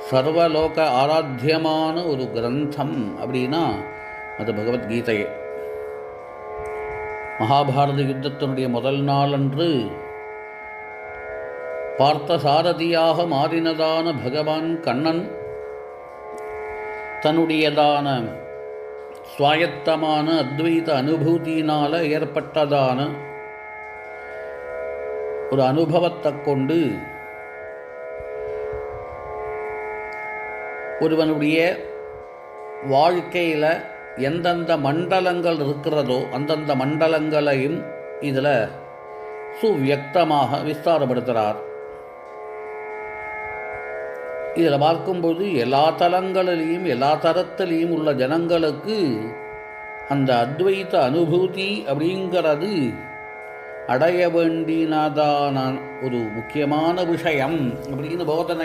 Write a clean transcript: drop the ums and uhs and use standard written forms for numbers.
சர்வலோக ஆராத்தியமான ஒரு கிரந்தம் அப்படின்னா அது பகவத்கீதையே. மகாபாரத யுத்தத்தினுடைய முதல் நாளன்று பார்த்த சாரதியாக மாறினதான பகவான் கண்ணன் தன்னுடையதான சுவாயத்தமான அத்வைத அனுபூதியினால் ஏற்பட்டதான ஒரு அனுபவத்தை கொண்டு ஒருவனுடைய வாழ்க்கையில் எந்தெந்த மண்டலங்கள் இருக்கிறதோ அந்தந்த மண்டலங்களையும் இதில் சுவியக்தமாக விஸ்தாரப்படுத்துகிறார். இதில் பார்க்கும்போது எல்லா தலங்களிலையும் எல்லா தரத்திலையும் உள்ள ஜனங்களுக்கு அந்த அத்வைத அனுபூதி அப்படிங்கிறது அடைய வேண்டினதான ஒரு முக்கியமான விஷயம் அப்படின்னு போதனை